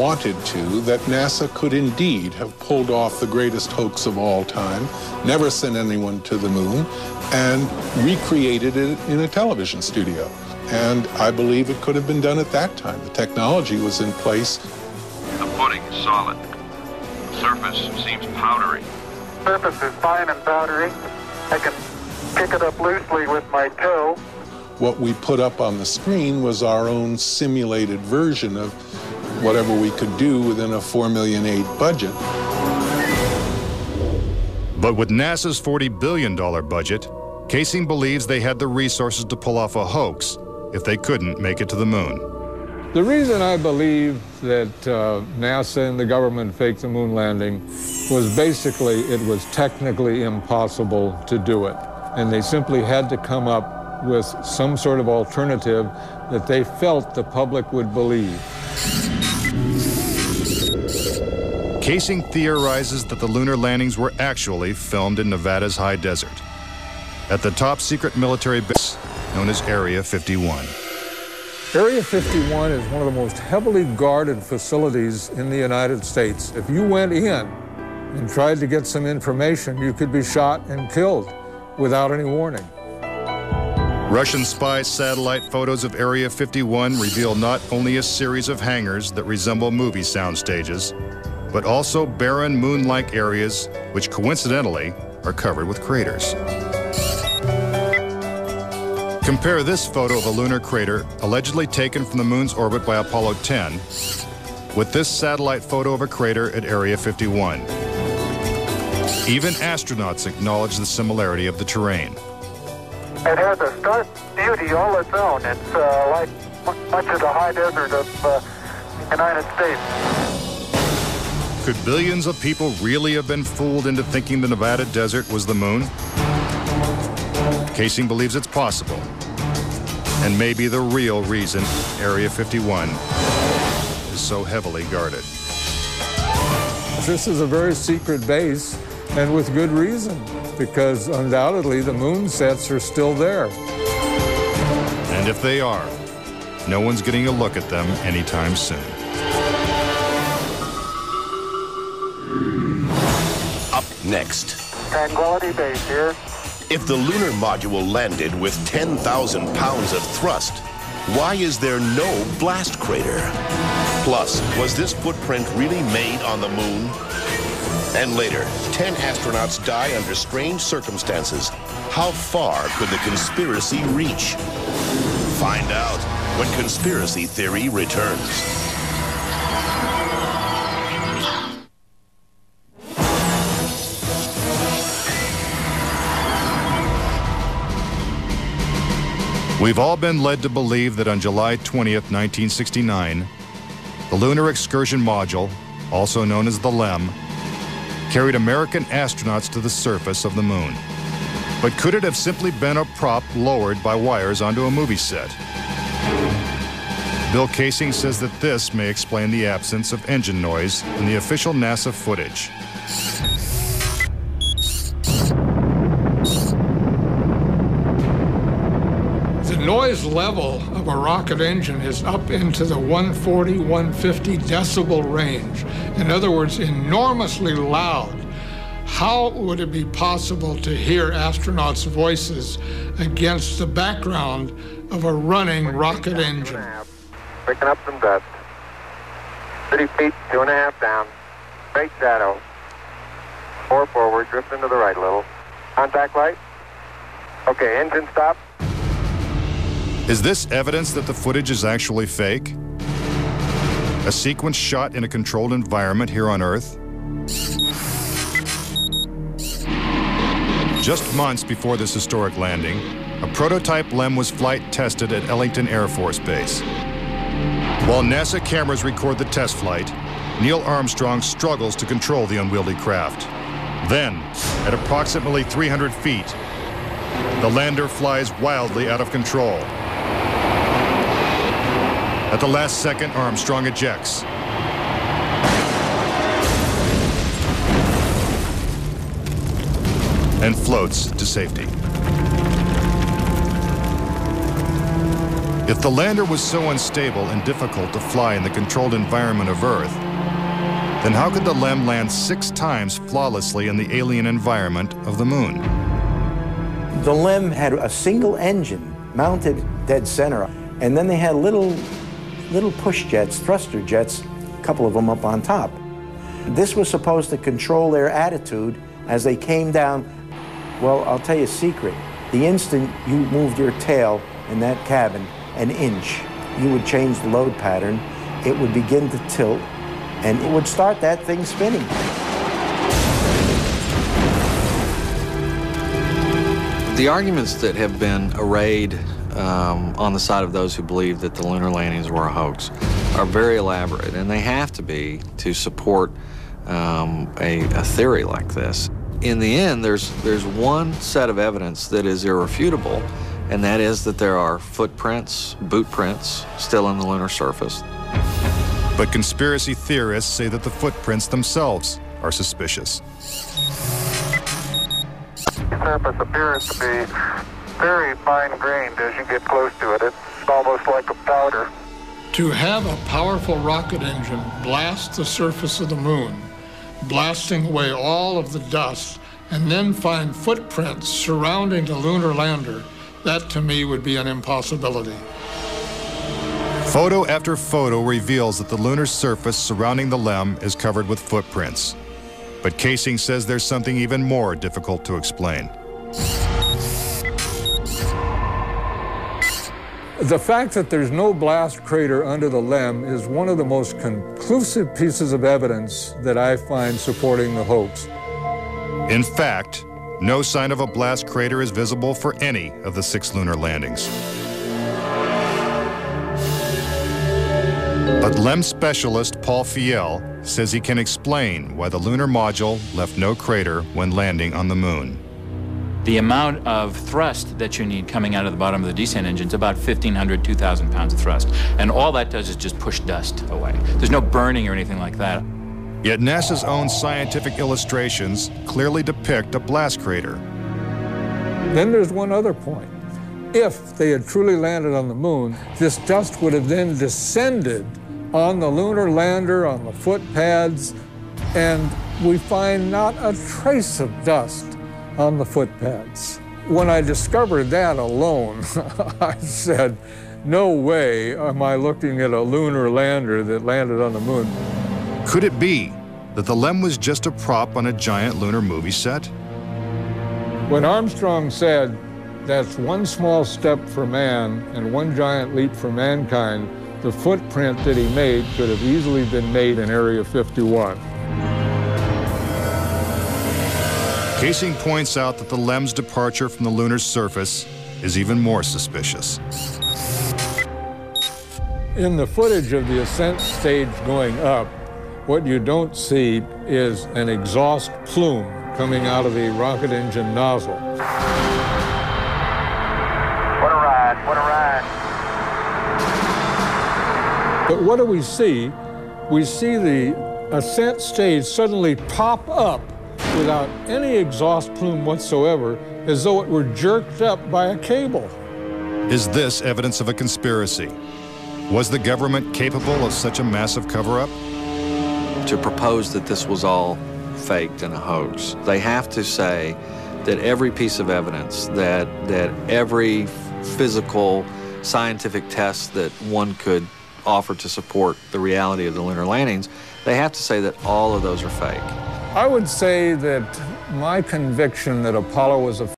wanted to, that NASA could indeed have pulled off the greatest hoax of all time, never sent anyone to the moon, and recreated it in a television studio. And I believe it could have been done at that time. The technology was in place. The footing is solid. The surface seems powdery. The surface is fine and powdery. I can pick it up loosely with my toe. What we put up on the screen was our own simulated version of whatever we could do within a $4.8 million budget. But with NASA's $40 billion budget, Kaysing believes they had the resources to pull off a hoax if they couldn't make it to the moon. The reason I believe that NASA and the government faked the moon landing was basically it was technically impossible to do it. And they simply had to come up with some sort of alternative that they felt the public would believe. Kaysing theorizes that the lunar landings were actually filmed in Nevada's high desert, at the top secret military base known as Area 51. Area 51 is one of the most heavily guarded facilities in the United States. If you went in and tried to get some information, you could be shot and killed without any warning. Russian spy satellite photos of Area 51 reveal not only a series of hangars that resemble movie sound stages, but also barren moon-like areas which coincidentally are covered with craters. Compare this photo of a lunar crater allegedly taken from the moon's orbit by Apollo 10 with this satellite photo of a crater at Area 51. Even astronauts acknowledge the similarity of the terrain. It has a stark beauty all its own. It's like much of the high desert of the United States. Could billions of people really have been fooled into thinking the Nevada desert was the moon? Kaysing believes it's possible, and maybe the real reason Area 51 is so heavily guarded. This is a very secret base, and with good reason, because undoubtedly the moon sets are still there. And if they are, no one's getting a look at them anytime soon. Up next. Tranquility Base here. If the lunar module landed with 10,000 pounds of thrust, why is there no blast crater? Plus, was this footprint really made on the moon? And later, 10 astronauts die under strange circumstances. How far could the conspiracy reach? Find out when Conspiracy Theory returns. We've all been led to believe that on July 20th, 1969, the Lunar Excursion Module, also known as the LEM, carried American astronauts to the surface of the moon. But could it have simply been a prop lowered by wires onto a movie set? Bill Kaysing says that this may explain the absence of engine noise in the official NASA footage. The noise level of a rocket engine is up into the 140, 150 decibel range. In other words, enormously loud. How would it be possible to hear astronauts' voices against the background of a running rocket engine? Picking up some dust. 30 feet, 2.5 down. Straight shadow. 4 forward, drift into the right a little. Contact light. Okay, engine stop. Is this evidence that the footage is actually fake? A sequence shot in a controlled environment here on Earth? Just months before this historic landing, a prototype LEM was flight tested at Ellington Air Force Base. While NASA cameras record the test flight, Neil Armstrong struggles to control the unwieldy craft. Then, at approximately 300 feet, the lander flies wildly out of control. At the last second, Armstrong ejects. And floats to safety. If the lander was so unstable and difficult to fly in the controlled environment of Earth, then how could the LEM land 6 times flawlessly in the alien environment of the moon? The LEM had a single engine mounted dead center, and then they had little push jets, thruster jets, a couple of them up on top. This was supposed to control their attitude as they came down. Well, I'll tell you a secret. The instant you moved your tail in that cabin an inch, you would change the load pattern, it would begin to tilt, and it would start that thing spinning. The arguments that have been arrayed on the side of those who believe that the lunar landings were a hoax are very elaborate, and they have to be to support a theory like this. In the end, there's one set of evidence that is irrefutable, and that is that there are footprints, boot prints, still on the lunar surface. But conspiracy theorists say that the footprints themselves are suspicious. The surface appears to be very fine-grained as you get close to it. It's almost like a powder. To have a powerful rocket engine blast the surface of the moon, blasting away all of the dust, and then find footprints surrounding the lunar lander, that to me would be an impossibility. Photo after photo reveals that the lunar surface surrounding the LEM is covered with footprints. But Kaysing says there's something even more difficult to explain. The fact that there's no blast crater under the LEM is one of the most conclusive pieces of evidence that I find supporting the hoax. In fact, no sign of a blast crater is visible for any of the 6 lunar landings. But LEM specialist Paul Fiel says he can explain why the lunar module left no crater when landing on the moon. The amount of thrust that you need coming out of the bottom of the descent engine is about 1,500, 2,000 pounds of thrust. And all that does is just push dust away. There's no burning or anything like that. Yet NASA's own scientific illustrations clearly depict a blast crater. Then there's one other point. If they had truly landed on the moon, this dust would have then descended on the lunar lander, on the foot pads, and we find not a trace of dust on the foot pads. When I discovered that alone, I said, no way am I looking at a lunar lander that landed on the moon. Could it be that the LEM was just a prop on a giant lunar movie set? When Armstrong said, that's one small step for man and one giant leap for mankind, the footprint that he made could have easily been made in Area 51. Kaysing points out that the LEM's departure from the lunar surface is even more suspicious. In the footage of the ascent stage going up, what you don't see is an exhaust plume coming out of the rocket engine nozzle. What a ride, what a ride. But what do we see? We see the ascent stage suddenly pop up without any exhaust plume whatsoever, as though it were jerked up by a cable. Is this evidence of a conspiracy? Was the government capable of such a massive cover-up? To propose that this was all faked and a hoax, they have to say that every piece of evidence, that every physical, scientific test that one could offer to support the reality of the lunar landings, they have to say that all of those are fake. I would say that my conviction that Apollo was a